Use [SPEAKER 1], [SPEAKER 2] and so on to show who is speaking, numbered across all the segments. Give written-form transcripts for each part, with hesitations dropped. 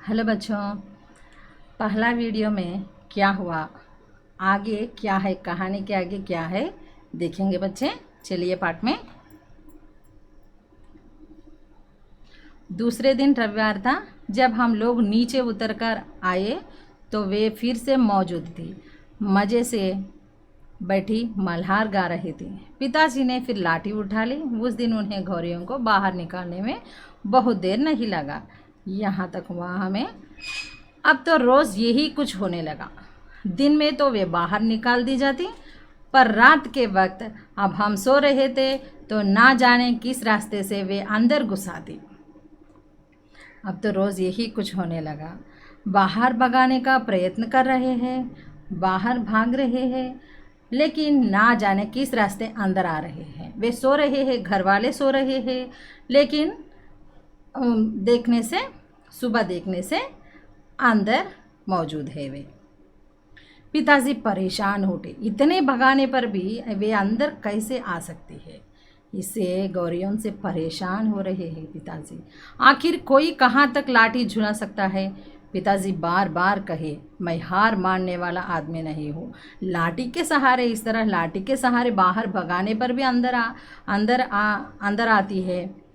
[SPEAKER 1] Hello बच्चों, पहला video में क्या हुआ, आगे क्या है, कहानी के आगे क्या है देखेंगे बच्चे। चलिए पाठ में। दूसरे दिन रविवार था। जब हम लोग नीचे उतरकर आए तो वे फिर से मौजूद थी। मज़े से बैठी मल्हार गा रही थी। पिताजी ने फिर लाठी उठा ली। उस दिन उन्हें गौरियों को बाहर निकालने में बहुत देर नहीं लगा। यहाँ तक हुआ हमें। अब तो रोज़ यही कुछ होने लगा। दिन में तो वे बाहर निकाल दी जाती, पर रात के वक्त अब हम सो रहे थे तो ना जाने किस रास्ते से वे अंदर घुस आती। अब तो रोज़ यही कुछ होने लगा। बाहर भगाने का प्रयत्न कर रहे हैं, बाहर भाग रहे हैं, लेकिन ना जाने किस रास्ते अंदर आ रहे हैं। वे सो रहे हैं, घर वाले सो रहे हैं, लेकिन देखने से, सुबह देखने से अंदर मौजूद है वे। पिताजी परेशान उठे। इतने भगाने पर भी वे अंदर कैसे आ सकती है, इससे गौरियों से परेशान हो रहे हैं पिताजी। आखिर कोई कहाँ तक लाठी झुला सकता है। पिताजी बार बार कहे, मैं हार मानने वाला आदमी नहीं हूँ। लाठी के सहारे, इस तरह लाठी के सहारे बाहर भगाने पर भी अंदर आती है।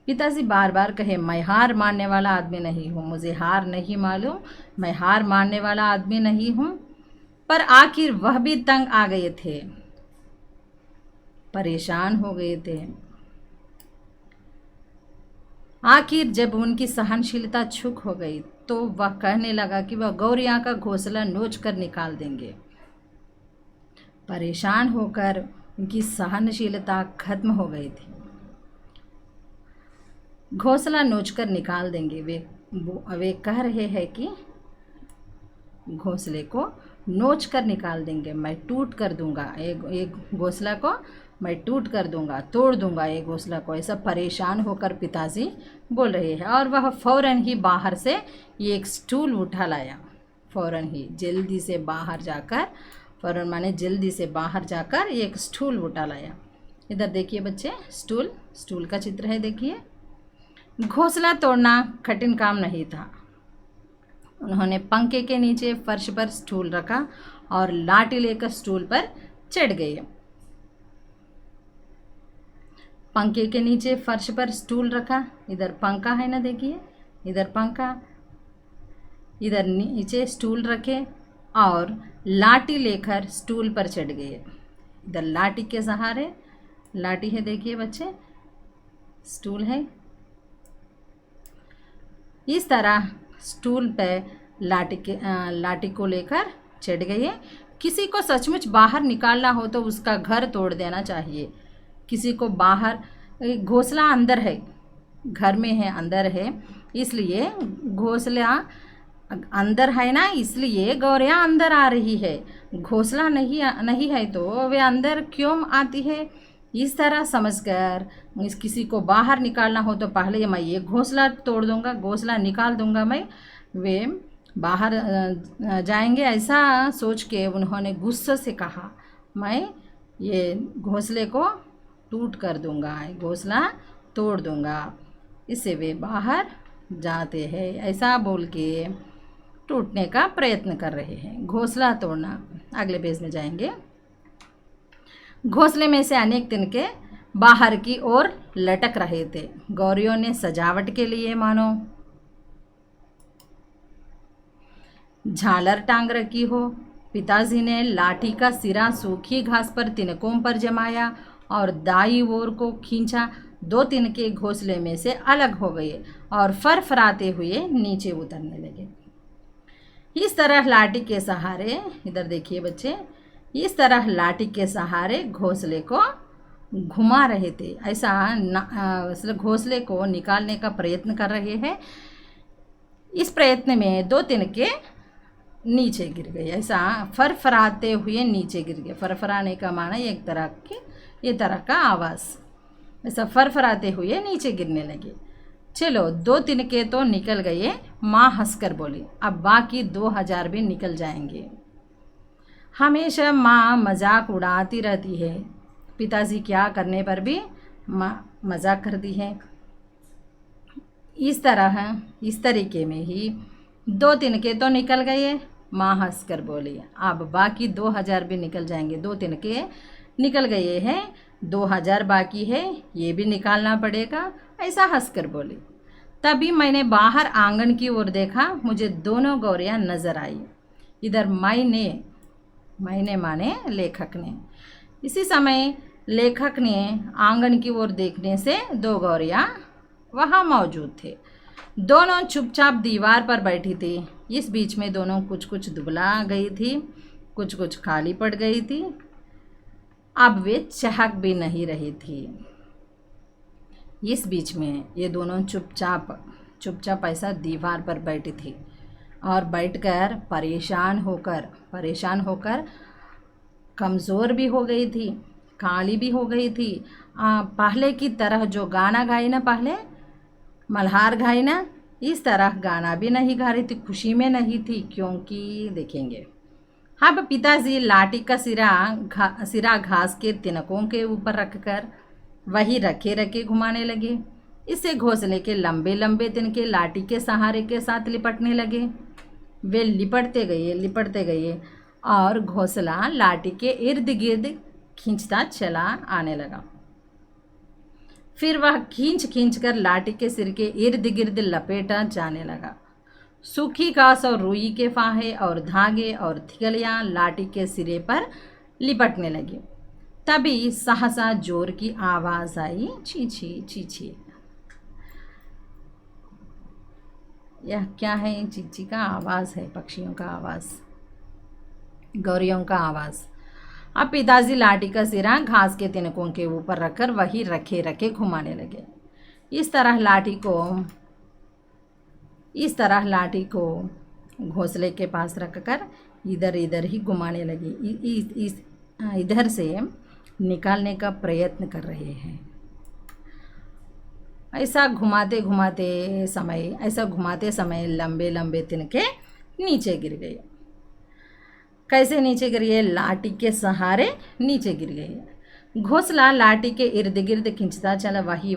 [SPEAKER 1] पिताजी बार बार कहे, मैं हार मानने वाला आदमी नहीं हूँ, मुझे हार नहीं मालूम, मैं हार मानने वाला आदमी नहीं हूँ। पर आखिर वह भी तंग आ गए थे, परेशान हो गए थे। आखिर जब उनकी सहनशीलता चूक हो गई तो वह कहने लगा कि वह गौरियाँ का घोंसला नोच कर निकाल देंगे। परेशान होकर उनकी सहनशीलता खत्म हो गई थी। घोंसला नोच कर निकाल देंगे। वे कह रहे हैं कि घोंसले को नोच कर निकाल देंगे, मैं टूट कर दूंगा एक घोंसला को, मैं टूट कर दूंगा, तोड़ दूंगा एक घोंसला को। ऐसा परेशान होकर पिताजी बोल रहे हैं। और वह फौरन ही बाहर से एक स्टूल उठा लाया। फौरन ही जल्दी से बाहर जाकर, फौरन माने जल्दी से बाहर जाकर एक स्टूल उठा लाया। इधर देखिए बच्चे, स्टूल का चित्र है, देखिए। घोंसला तोड़ना कठिन काम नहीं था। उन्होंने पंखे के नीचे फर्श पर स्टूल रखा और लाठी लेकर स्टूल पर चढ़ गए। पंखे के नीचे फर्श पर स्टूल रखा, इधर पंखा है ना, देखिए इधर पंखा, इधर नीचे स्टूल रखे और लाठी लेकर स्टूल पर चढ़ गए। इधर लाठी के सहारे, लाठी है देखिए बच्चे, स्टूल है। इस तरह स्टूल पे लाठी को लेकर चढ़ गए। किसी को सचमुच बाहर निकालना हो तो उसका घर तोड़ देना चाहिए। किसी को बाहर, घोंसला अंदर है, घर में है, अंदर है, इसलिए घोंसला अंदर है ना, इसलिए गौरियाँ अंदर आ रही है। घोंसला नहीं है तो वे अंदर क्यों आती है। इस तरह समझकर किसी को बाहर निकालना हो तो पहले मैं ये घोंसला तोड़ दूंगा, घोंसला निकाल दूंगा मैं, वे बाहर जाएंगे। ऐसा सोच के उन्होंने गुस्से से कहा, मैं ये घोंसले को टूट कर दूंगा, घोंसला तोड़ दूंगा। इससे वे बाहर जाते हैं। ऐसा बोल के टूटने का प्रयत्न कर रहे हैं। घोंसला तोड़ना, अगले पेज में जाएंगे। घोंसले में से अनेक तिनके बाहर की ओर लटक रहे थे। गौरियों ने सजावट के लिए मानो झालर टांग रखी हो। पिताजी ने लाठी का सिरा सूखी घास पर तिनकों पर जमाया और दाई ओर को खींचा। दो तिनके घोंसले में से अलग हो गए और फरफराते हुए नीचे उतरने लगे। इस तरह लाठी के सहारे, इधर देखिए बच्चे, इस तरह लाठी के सहारे घोंसले को घुमा रहे थे। ऐसा घोंसले को निकालने का प्रयत्न कर रहे हैं। इस प्रयत्न में दो तिनके नीचे गिर गए। ऐसा फरफराते हुए नीचे गिर गए। फरफराने का माना एक तरह की, ये तरह का आवाज़, ऐसा फरफराते हुए नीचे गिरने लगे। चलो, दो तिनके तो निकल गए। माँ हंसकर बोली, अब बाकी 2000 भी निकल जाएंगे। हमेशा माँ मजाक उड़ाती रहती है। पिताजी क्या करने पर भी माँ मजाक करती है। इस तरीके में ही 2 तिनके तो निकल गए, माँ हंसकर बोली। अब बाकी 2000 भी निकल जाएंगे। 2 तिनके निकल गए हैं, 2000 बाकी है, ये भी निकालना पड़ेगा, ऐसा हंसकर बोली। तभी मैंने बाहर आंगन की ओर देखा, मुझे दोनों गौरियां नजर आई। इधर मैंने माने लेखक ने। इसी समय लेखक ने आंगन की ओर देखने से 2 गौरियां वहाँ मौजूद थे। दोनों चुपचाप दीवार पर बैठी थी। इस बीच में दोनों कुछ कुछ दुबला गई थी, कुछ कुछ खाली पड़ गई थी। अब वे चहक भी नहीं रही थी। इस बीच में ये दोनों चुपचाप ऐसा दीवार पर बैठी थी और बैठकर परेशान होकर कमज़ोर भी हो गई थी, काली भी हो गई थी। पहले की तरह जो गाना गाई ना, पहले मल्हार गाई ना, इस तरह गाना भी नहीं गा रही थी, खुशी में नहीं थी। क्योंकि देखेंगे, अब पिताजी लाठी का सिरा घास के तिनकों के ऊपर रखकर वही रखे रखे घुमाने लगे। इससे घोंसले के लंबे लंबे तिनके लाठी के सहारे के साथ लिपटने लगे। वे लिपटते गए और घोंसला लाठी के इर्द गिर्द खींचता चला आने लगा। फिर वह खींच कर लाठी के सिर के इर्द गिर्द लपेटा जाने लगा। सूखी घास और रुई के फाहे और धागे और थिगलियाँ लाठी के सिरे पर लिपटने लगी। तभी सहसा जोर की आवाज़ आई, चींची चींची। यह क्या है? चींची का आवाज़ है, पक्षियों का आवाज़, गौरियों का आवाज़। अब पिताजी लाठी का सिरा घास के तिनकों के ऊपर रखकर वही रखे रखे घुमाने लगे। इस तरह लाठी को घोंसले के पास रखकर इधर इधर ही घुमाने लगे। इधर से निकालने का प्रयत्न कर रहे हैं। ऐसा घुमाते समय लंबे लंबे तिनके नीचे गिर गए। कैसे नीचे गिर गए? लाठी के सहारे नीचे गिर गए। घोंसला लाठी के इर्द गिर्द खींचता चला, वहीं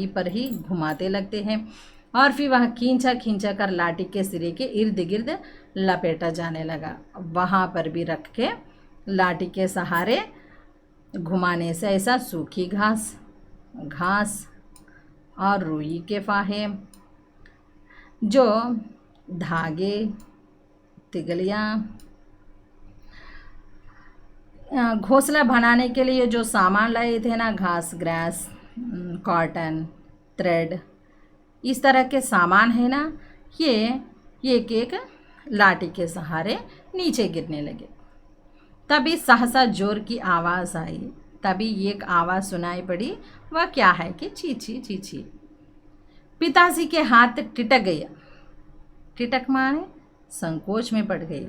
[SPEAKER 1] पर ही घुमाते लगते हैं और फिर वह खींचा कर लाठी के सिरे के इर्द गिर्द लपेटा जाने लगा। वहाँ पर भी रख के लाठी के सहारे घुमाने से ऐसा सूखी घास और रुई के फाहे, जो धागे, तिगलियाँ, घोंसला बनाने के लिए जो सामान लाए थे ना, घास, ग्रास, कॉटन, थ्रेड, इस तरह के सामान है ना, ये एक लाठी के सहारे नीचे गिरने लगे। तभी सहसा जोर की आवाज़ आई। तभी एक आवाज़ सुनाई पड़ी। वह क्या है कि चींची चींची। पिताजी के हाथ टिटक गया। टिटक माने संकोच में पड़ गए।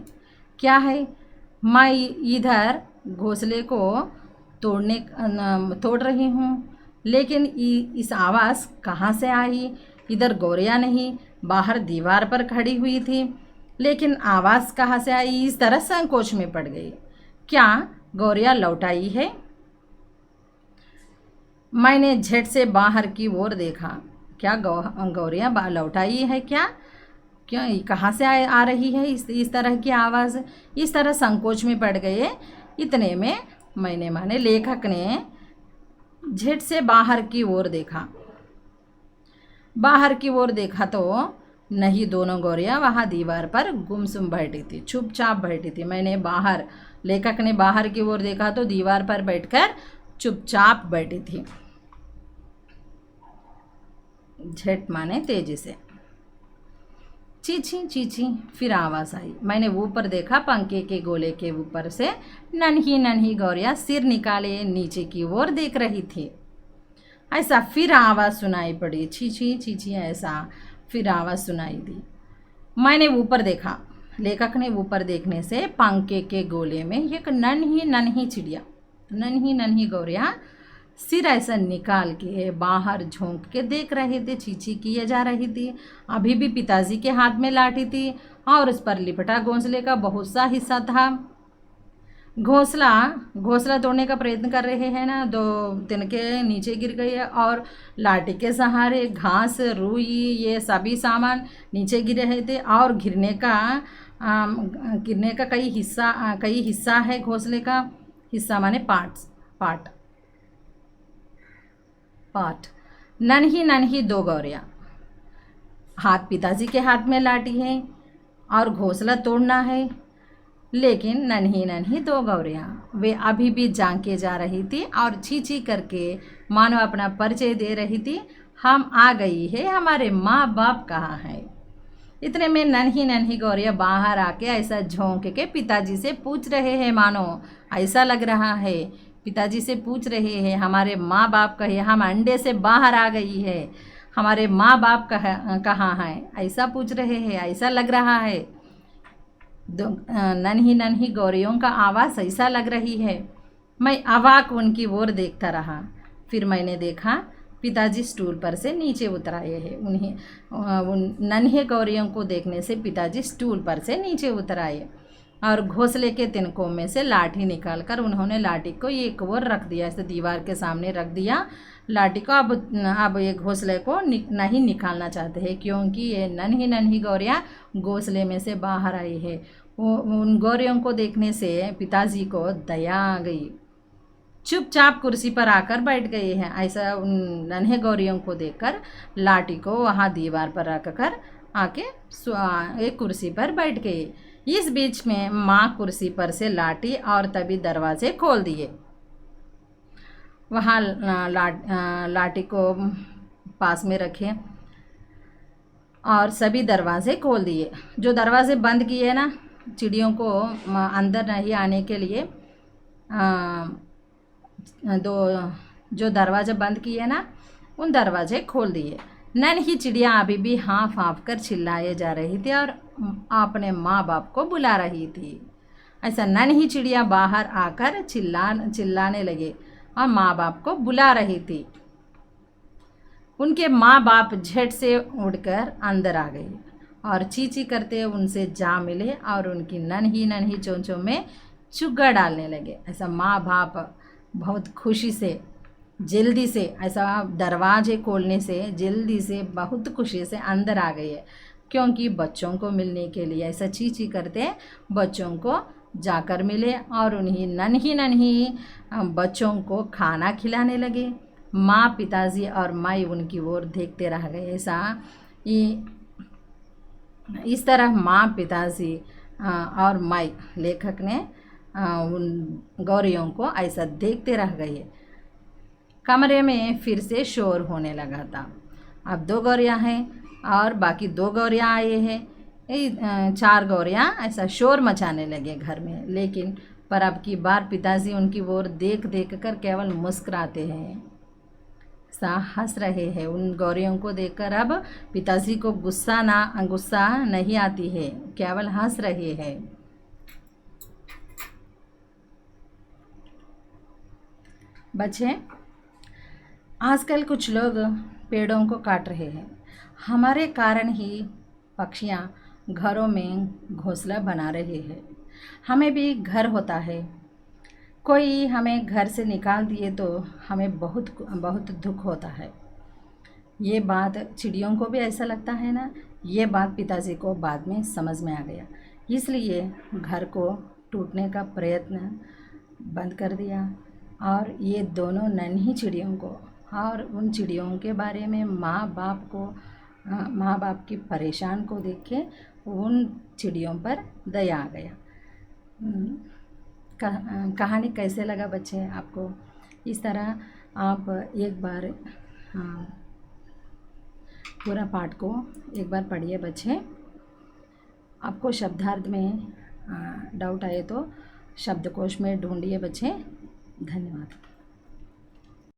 [SPEAKER 1] क्या है? मैं इधर घोंसले को तोड़ रही हूँ, लेकिन इस आवाज़ कहाँ से आई? इधर गौरिया नहीं, बाहर दीवार पर खड़ी हुई थी, लेकिन आवाज़ कहाँ से आई? इस तरह संकोच में पड़ गई। क्या गौरिया लौट आई है? मैंने झट से बाहर की ओर देखा। क्या गौरिया लौट आई है क्या? क्यों, कहाँ से आ रही है इस तरह की आवाज़? इस तरह संकोच में पड़ गए। इतने में मैंने माने लेखक ने झट से बाहर की ओर देखा तो नहीं, दोनों गौरियाँ वहाँ दीवार पर गुमसुम बैठी थी, चुपचाप बैठी थी। लेखक ने बाहर की ओर देखा तो दीवार पर बैठकर चुपचाप बैठी थी। झट माने तेजी से। चींची चींची फिर आवाज़ आई। मैंने ऊपर देखा, पंखे के गोले के ऊपर से नन्ही नन्ही गौरियाँ सिर निकाले नीचे की ओर देख रही थी। ऐसा फिर आवाज़ सुनाई पड़ी, चींची चींची, ऐसा फिर आवाज़ सुनाई दी। मैंने ऊपर देखा। लेखक ने ऊपर देखने से पंखे के गोले में एक नन्ही चिड़िया, नन्ही गौरियाँ सिर ऐसा निकाल के बाहर झोंक के देख रहे थे, चींची किए जा रही थी। अभी भी पिताजी के हाथ में लाठी थी और उस पर लिपटा घोंसले का बहुत सा हिस्सा था। घोंसला तोड़ने का प्रयत्न कर रहे हैं ना, दो तिनके नीचे गिर गई है और लाठी के सहारे घास रुई ये सभी सामान नीचे गिर रहे थे। और गिरने का कई हिस्सा है घोंसले का। हिस्सा माने पार्ट। नन्ही नन्ही दो गौरियाँ, पिताजी के हाथ में लाठी है और घोंसला तोड़ना है, लेकिन नन्ही नन्ही दो गौरियाँ वे अभी भी झांके जा रही थी और छी करके मानो अपना परिचय दे रही थी। हम आ गई है, हमारे माँ बाप कहाँ हैं। इतने में नन्ही नन्ही गौरियाँ बाहर आके ऐसा झोंक के पिताजी से पूछ रहे हैं, मानो ऐसा लग रहा है पिताजी से पूछ रहे हैं हमारे माँ बाप कहे, हम अंडे से बाहर आ गई है, हमारे माँ बाप कहाँ हैं, ऐसा पूछ रहे हैं, ऐसा लग रहा है। नन्ही नन्ही गौरियों का आवाज़ ऐसा लग रही है। मैं अवाक उनकी ओर देखता रहा। फिर मैंने देखा पिताजी स्टूल पर से नीचे उतर आए हैं। उन नन्हे गौरियों को देखने से पिताजी स्टूल पर से नीचे उतर आए और घोंसले के तिनकों में से लाठी निकालकर उन्होंने लाठी को एक ओर रख दिया, ऐसे दीवार के सामने रख दिया लाठी को। अब ये घोंसले को नहीं निकालना चाहते हैं, क्योंकि ये नन्ही नन्ही गौरियाँ घोंसले में से बाहर आई है। उन गौरियों को देखने से पिताजी को दया आ गई, चुपचाप कुर्सी पर आकर बैठ गए हैं। ऐसा उन नन्हे गौरियों को देखकर लाठी को वहाँ दीवार पर रखकर आके एक कुर्सी पर बैठ गए। इस बीच में माँ कुर्सी पर से लाठी और तभी दरवाजे खोल दिए। वहाँ लाठी को पास में रखे और सभी दरवाजे खोल दिए। जो दरवाजे बंद किए ना चिड़ियों को अंदर नहीं आने के लिए, जो दरवाजे बंद किए ना उन दरवाजे खोल दिए। नन्ही चिड़िया अभी भी हाँफ हाँफ कर चिल्लाए जा रही थी और अपने माँ बाप को बुला रही थी। ऐसा नन्ही चिड़िया बाहर आकर चिल्लाने लगे और माँ बाप को बुला रही थी। उनके माँ बाप झट से उड़कर अंदर आ गए और चींची करते उनसे जा मिले और उनकी नन्ही नन्ही चोंचों में चुग्गा डालने लगे। ऐसा माँ बाप बहुत खुशी से जल्दी से ऐसा दरवाजे खोलने से जल्दी से बहुत खुशी से अंदर आ गई है, क्योंकि बच्चों को मिलने के लिए ऐसा चींची करते बच्चों को जाकर मिले और उन्हीं नन्ही नन्ही बच्चों को खाना खिलाने लगे। माँ पिताजी और माई उनकी ओर देखते रह गए। इस तरह माँ पिताजी और माई लेखक ने उन गौरियों को ऐसा देखते रह गए। कमरे में फिर से शोर होने लगा था। अब 2 गौरियाँ हैं और बाकी 2 गौरियाँ आए हैं। 4 गौरियाँ ऐसा शोर मचाने लगे घर में, लेकिन पर अब की बार पिताजी उनकी ओर देख कर केवल मुस्कुराते हैं, सा हंस रहे हैं। उन गौरियों को देखकर अब पिताजी को गुस्सा नहीं आती है, केवल हंस रहे हैं। बच्चे, आजकल कुछ लोग पेड़ों को काट रहे हैं। हमारे कारण ही पक्षियाँ घरों में घोंसला बना रहे हैं। हमें भी घर होता है, कोई हमें घर से निकाल दिए तो हमें बहुत बहुत दुख होता है। ये बात चिड़ियों को भी ऐसा लगता है ना। ये बात पिताजी को बाद में समझ में आ गया, इसलिए घर को टूटने का प्रयत्न बंद कर दिया। और ये दोनों नन्ही चिड़ियों को और उन चिड़ियों के बारे में माँ बाप की परेशान को देख के उन चिड़ियों पर दया आ गया। कहानी कैसे लगा बच्चे आपको? इस तरह आप एक बार पूरा पाठ को एक बार पढ़िए बच्चे। आपको शब्दार्थ में डाउट आए तो शब्दकोश में ढूंढिए बच्चे। धन्यवाद।